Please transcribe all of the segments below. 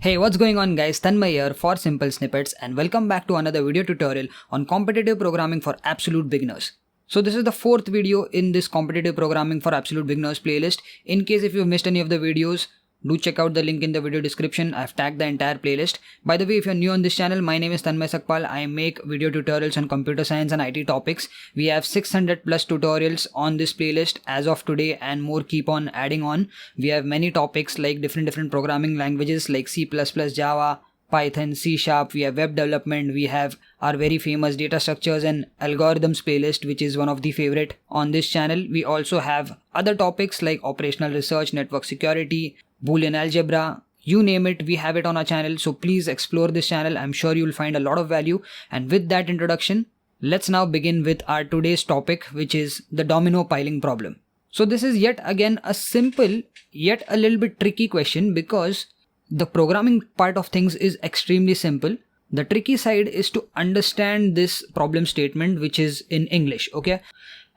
Hey, what's going on guys, Tanmay here for Simple Snippets and welcome back to another video tutorial on competitive programming for absolute beginners. So this is the fourth video in this competitive programming for absolute beginners playlist. In case if you've missed any of the videos, do check out the link in the video description. I've tagged the entire playlist. By the way, if you're new on this channel, my name is Tanmay Sakpal. I make video tutorials on computer science and IT topics. We have 600 plus tutorials on this playlist as of today and more keep on adding on. We have many topics like different programming languages like C++, Java, Python, C#. We have web development. We have our very famous data structures and algorithms playlist, which is one of the favorite on this channel. We also have other topics like operational research, network security, Boolean algebra, you name it, we have it on our channel. So please explore this channel. I'm sure you'll find a lot of value. And with that introduction, let's now begin with our today's topic, which is the domino piling problem. So this is yet again a simple yet a little bit tricky question because the programming part of things is extremely simple. The tricky side is to understand this problem statement, which is in English, okay?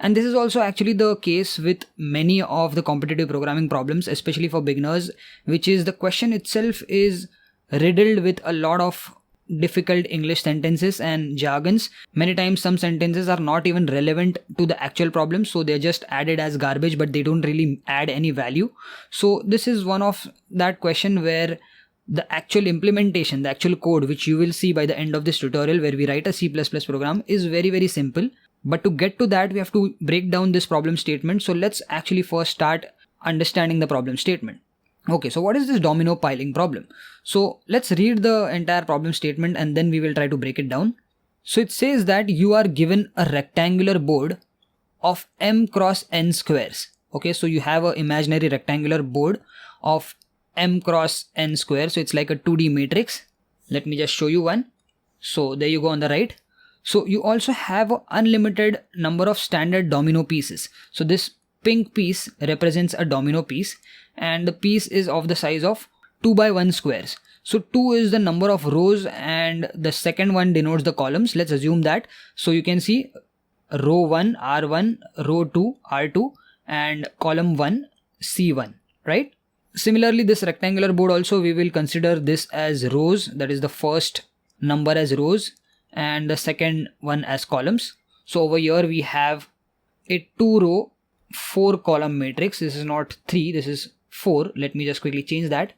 And this is also actually the case with many of the competitive programming problems, especially for beginners, which is the question itself is riddled with a lot of difficult English sentences and jargons. Many times some sentences are not even relevant to the actual problem, so they're just added as garbage, but they don't really add any value. So this is one of that question where the actual implementation, the actual code, which you will see by the end of this tutorial where we write a C++ program, is very simple. But to get to that, we have to break down this problem statement. So let's actually first start understanding the problem statement. Okay, so what is this domino piling problem? So let's read the entire problem statement and then we will try to break it down. So it says that you are given a rectangular board of m cross n squares. Okay, so you have an imaginary rectangular board of m cross n squares. So it's like a 2D matrix. Let me just show you one. So there you go on the right. So you also have an unlimited number of standard domino pieces. So this pink piece represents a domino piece and the piece is of the size of 2 by 1 squares. So 2 is the number of rows and the second one denotes the columns. Let's assume that. So you can see row 1 R1, row 2 R2 and column 1 C1, right? Similarly, this rectangular board also we will consider this as rows, that is the first number as rows and the second one as columns. So over here we have a 2 row 4 column matrix. This is not 3, this is 4. Let me just quickly change that.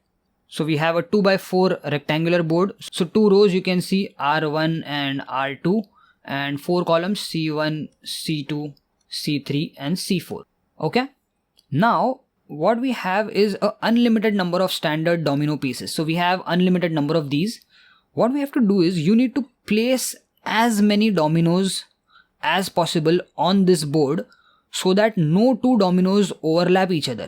So we have a 2 by 4 rectangular board. So 2 rows you can see R1 and R2 and 4 columns C1, C2, C3 and C4. Okay. Now what we have is an unlimited number of standard domino pieces. So we have unlimited number of these. What we have to do is you need to place as many dominoes as possible on this board so that no two dominoes overlap each other.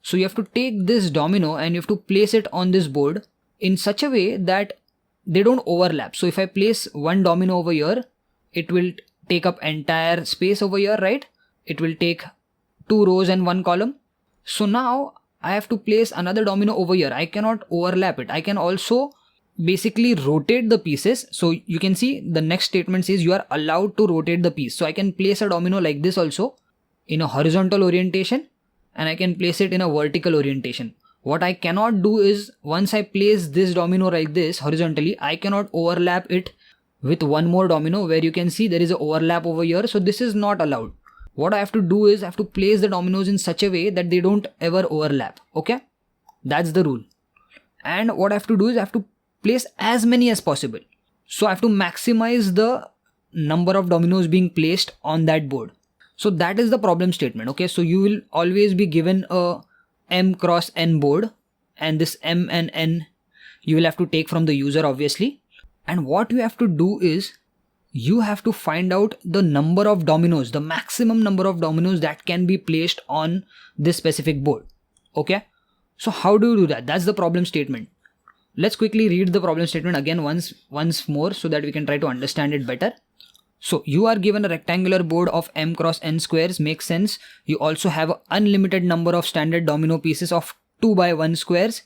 So you have to take this domino and you have to place it on this board in such a way that they don't overlap. So if I place one domino over here, it will take up entire space over here, right? It will take 2 rows and 1 column. So now I have to place another domino over here. I cannot overlap it. I can also basically rotate the pieces. So you can see the next statement says you are allowed to rotate the piece. So I can place a domino like this also in a horizontal orientation and I can place it in a vertical orientation. What I cannot do is once I place this domino like this horizontally, I cannot overlap it with one more domino where you can see there is an overlap over here. So this is not allowed. What I have to do is I have to place the dominoes in such a way that they don't ever overlap. Okay, that's the rule. And what I have to do is I have to place as many as possible. So I have to maximize the number of dominoes being placed on that board. So that is the problem statement. Okay, so you will always be given a m cross n board and this m and n you will have to take from the user obviously. And what you have to do is you have to find out the number of dominoes, the maximum number of dominoes that can be placed on this specific board. Okay, so how do you do that? That's the problem statement. Let's quickly read the problem statement again once more so that we can try to understand it better. So you are given a rectangular board of m cross n squares, makes sense. You also have an unlimited number of standard domino pieces of 2 by 1 squares.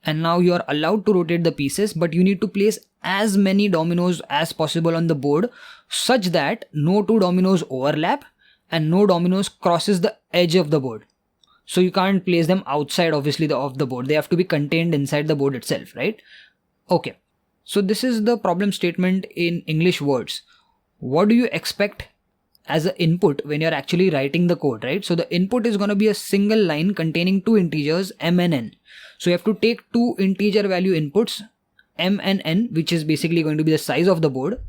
And now you are allowed to rotate the pieces, but you need to place as many dominoes as possible on the board such that no two dominoes overlap and no dominoes crosses the edge of the board. So you can't place them outside obviously of the board. They have to be contained inside the board itself, right? Okay. So this is the problem statement in English words. What do you expect as an input when you're actually writing the code, right? So the input is going to be a single line containing two integers m and n. So you have to take two integer value inputs m and n, which is basically going to be the size of the board,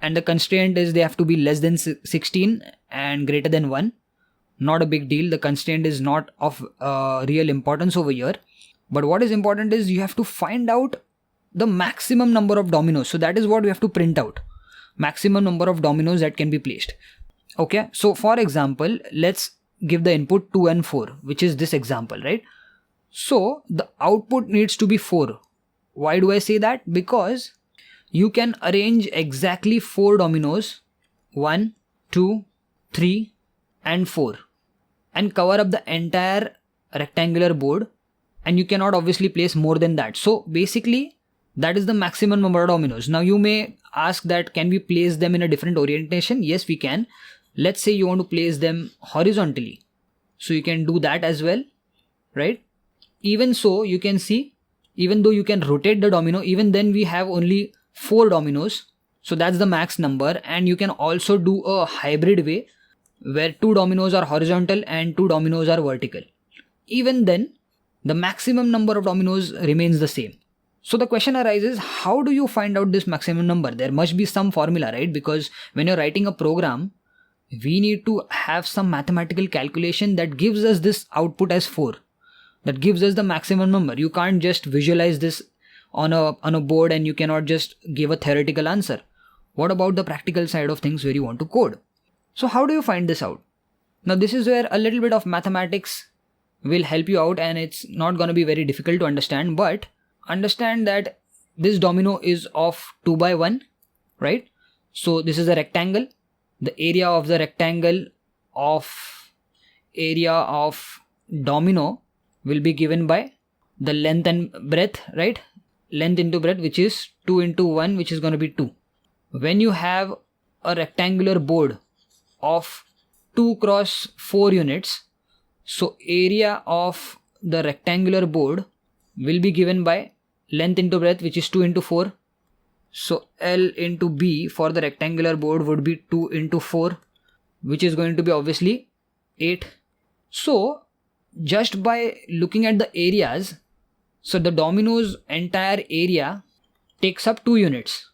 and the constraint is they have to be less than 16 and greater than 1. Not a big deal. The constraint is not of real importance over here. But what is important is you have to find out the maximum number of dominoes. So that is what we have to print out. Maximum number of dominoes that can be placed. Okay. So for example, let's give the input 2 and 4, which is this example, right? So the output needs to be 4. Why do I say that? Because you can arrange exactly 4 dominoes, 1, 2, 3 and 4, and cover up the entire rectangular board, and you cannot obviously place more than that. So basically that is the maximum number of dominoes. Now you may ask that can we place them in a different orientation? Yes, we can. Let's say you want to place them horizontally. So you can do that as well, right? Even so, you can see, even though you can rotate the domino, even then we have only 4 dominoes. So that's the max number. And you can also do a hybrid way where 2 dominoes are horizontal and 2 dominoes are vertical. Even then, the maximum number of dominoes remains the same. So the question arises, how do you find out this maximum number? There must be some formula, right? Because when you're writing a program, we need to have some mathematical calculation that gives us this output as 4. That gives us the maximum number. You can't just visualize this on a board and you cannot just give a theoretical answer. What about the practical side of things where you want to code? So how do you find this out? Now this is where a little bit of mathematics will help you out, and it's not going to be very difficult to understand, but understand that this domino is of 2 by 1, right? So this is a rectangle. The area of the rectangle of domino will be given by the length and breadth, right? Length into breadth, which is 2 into 1, which is going to be 2. When you have a rectangular board of 2 cross 4 units, so area of the rectangular board will be given by length into breadth, which is 2 into 4. So L into B for the rectangular board would be 2 into 4, which is going to be obviously 8. So just by looking at the areas, so the domino's entire area takes up 2 units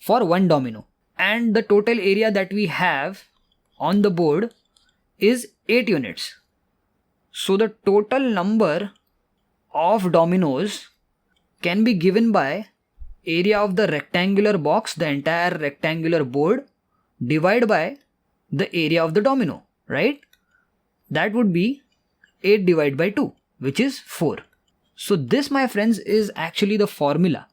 for 1 domino, and the total area that we have on the board is 8 units. So the total number of dominoes can be given by area of the rectangular box, the entire rectangular board, divided by the area of the domino, right? That would be 8 divided by 2, which is 4. So this, my friends, is actually the formula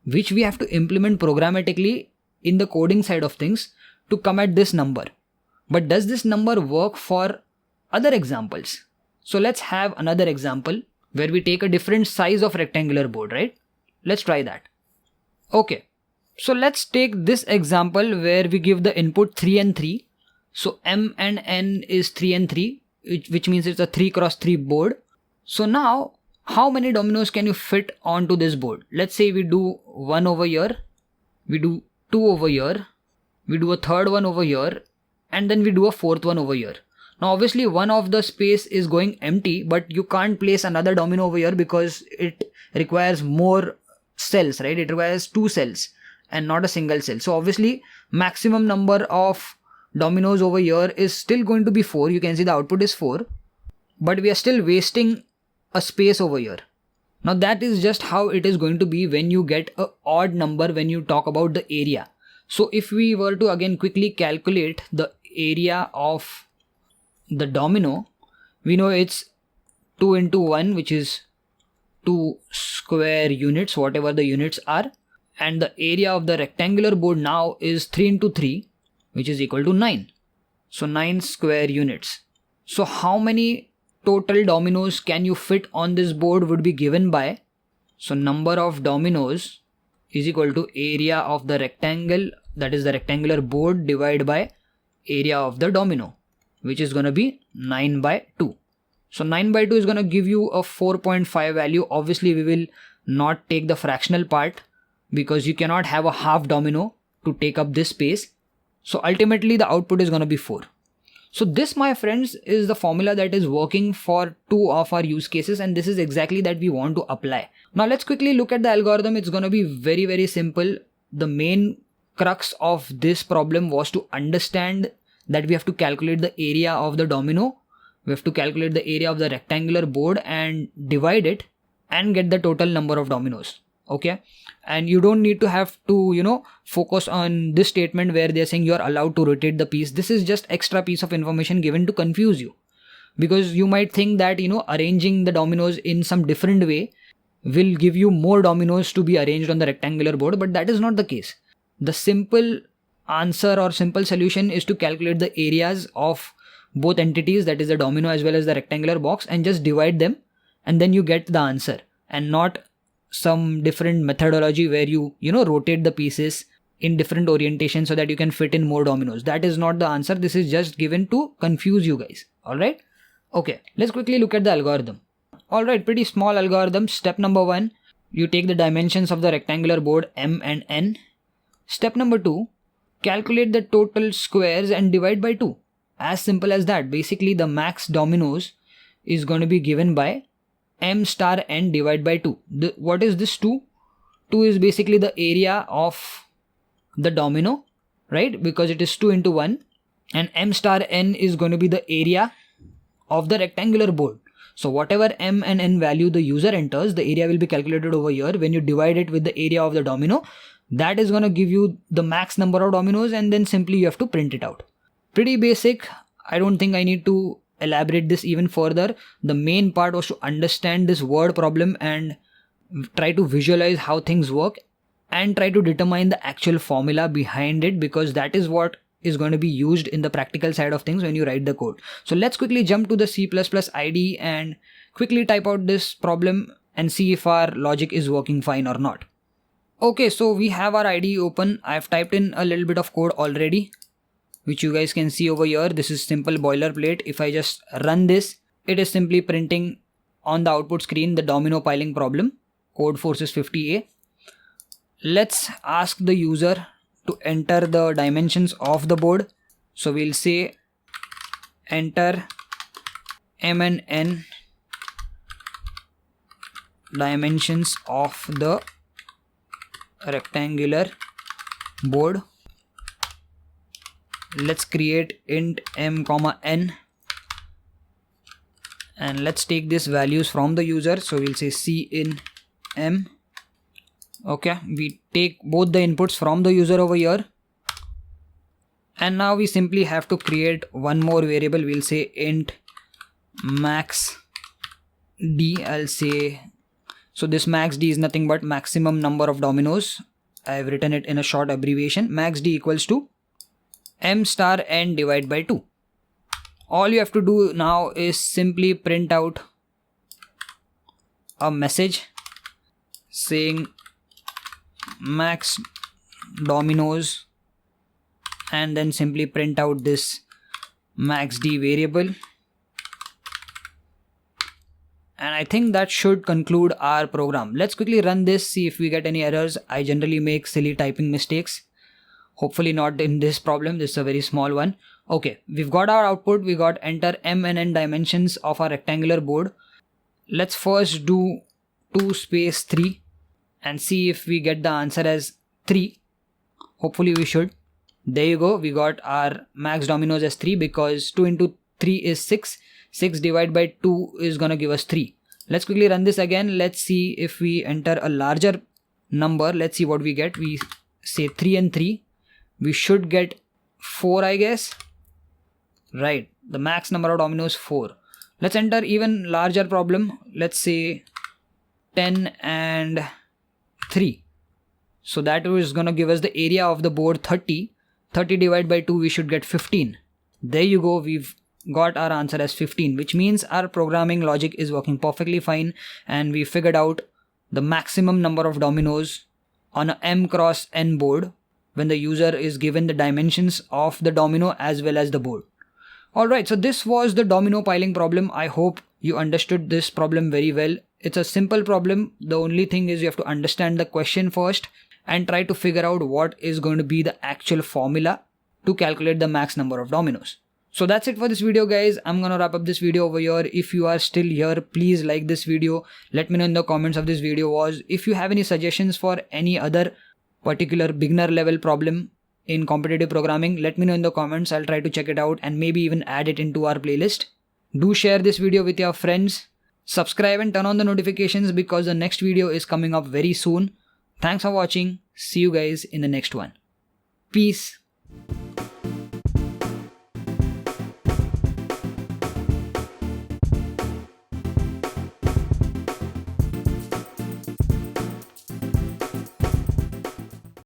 which we have to implement programmatically in the coding side of things to come at this number. But does this number work for other examples? So let's have another example where we take a different size of rectangular board, right? Let's try that. Okay, so let's take this example where we give the input 3 and 3. So M and N is 3 and 3, which means it's a 3 cross 3 board. So now, how many dominoes can you fit onto this board? Let's say we do 1 over here, we do 2 over here, we do a third one over here, and then we do a fourth one over here. Now obviously one of the space is going empty, but you can't place another domino over here because it requires more cells, right? It requires 2 cells and not a single cell. So obviously maximum number of dominoes over here is still going to be 4. You can see the output is 4, but we are still wasting a space over here. Now that is just how it is going to be when you get an odd number when you talk about the area. So if we were to again quickly calculate the area of the domino, we know it's 2 into 1, which is 2 square units, whatever the units are, and the area of the rectangular board now is 3 into 3, which is equal to 9. So 9 square units. So how many total dominoes can you fit on this board would be given by, so number of dominoes is equal to area of the rectangle, that is the rectangular board, divided by area of the domino, which is going to be 9 by 2. So 9 by 2 is going to give you a 4.5 value. Obviously, we will not take the fractional part because you cannot have a half domino to take up this space. So ultimately, the output is going to be 4. So this, my friends, is the formula that is working for 2 of our use cases, and this is exactly that we want to apply. Now let's quickly look at the algorithm. It's going to be very, very simple. The main crux of this problem was to understand that we have to calculate the area of the domino. We have to calculate the area of the rectangular board and divide it and get the total number of dominoes. Okay. And you don't need to have to, focus on this statement where they're saying you're allowed to rotate the piece. This is just extra piece of information given to confuse you. Because you might think that, arranging the dominoes in some different way will give you more dominoes to be arranged on the rectangular board, but that is not the case. The simple answer or simple solution is to calculate the areas of both entities, that is the domino as well as the rectangular box, and just divide them, and then you get the answer, and not some different methodology where you rotate the pieces in different orientations so that you can fit in more dominoes. That is not the answer. This is just given to confuse you guys. Alright. Okay. Let's quickly look at the algorithm. Alright. Pretty small algorithm. Step number 1. You take the dimensions of the rectangular board M and N. Step number 2. Calculate the total squares and divide by 2. As simple as that. Basically, the max dominoes is going to be given by M star N divided by 2. What is this 2? 2 is basically the area of the domino, right? Because it is 2 into 1. And M star N is going to be the area of the rectangular board. So whatever M and N value the user enters, the area will be calculated over here. When you divide it with the area of the domino, that is going to give you the max number of dominoes, and then simply you have to print it out. Pretty basic. I don't think I need to elaborate this even further. The main part was to understand this word problem and try to visualize how things work and try to determine the actual formula behind it, because that is what is going to be used in the practical side of things when you write the code. So let's quickly jump to the C++ IDE and quickly type out this problem and see if our logic is working fine or not. Okay, so we have our IDE open. I've typed in a little bit of code already, which you guys can see over here. This is simple boilerplate. If I just run this, it is simply printing on the output screen the domino piling problem, Codeforces 50A. Let's ask the user to enter the dimensions of the board. So we'll say enter M and N dimensions of the rectangular board. Let's create int M comma N, and let's take these values from the user. So we'll say C in M. Okay, we take both the inputs from the user over here, and now we simply have to create one more variable. We'll say int max D. I'll say, so this max D is nothing but maximum number of dominoes. I've written it in a short abbreviation. Max D equals to M star N divided by 2. All you have to do now is simply print out a message saying max dominoes, and then simply print out this max D variable. And I think that should conclude our program. Let's quickly run this, see if we get any errors. I generally make silly typing mistakes. Hopefully not in this problem. This is a very small one. Okay, we've got our output. We got enter M and N dimensions of our rectangular board. Let's first do 2 space 3 and see if we get the answer as 3. Hopefully we should. There you go. We got our max dominoes as 3 because 2 into 3 is 6. 6 divided by 2 is gonna give us 3. Let's quickly run this again. Let's see if we enter a larger number. Let's see what we get. We say 3 and 3. We should get 4, I guess. Right. The max number of dominoes 4. Let's enter even larger problem. Let's say 10 and 3. So that is going to give us the area of the board 30. 30 divided by 2, we should get 15. There you go. We've got our answer as 15, which means our programming logic is working perfectly fine, and we figured out the maximum number of dominoes on a M cross N board when the user is given the dimensions of the domino as well as the board. Alright, so this was the domino piling problem. I hope you understood this problem very well. It's a simple problem. The only thing is you have to understand the question first and try to figure out what is going to be the actual formula to calculate the max number of dominoes. So that's it for this video, guys. I'm gonna wrap up this video over here. If you are still here, please like this video. Let me know in the comments of this video if you have any suggestions for any other particular beginner level problem in competitive programming. Let me know in the comments. I'll try to check it out and maybe even add it into our playlist. Do share this video with your friends. Subscribe and turn on the notifications because the next video is coming up very soon. Thanks for watching. See you guys in the next one. Peace.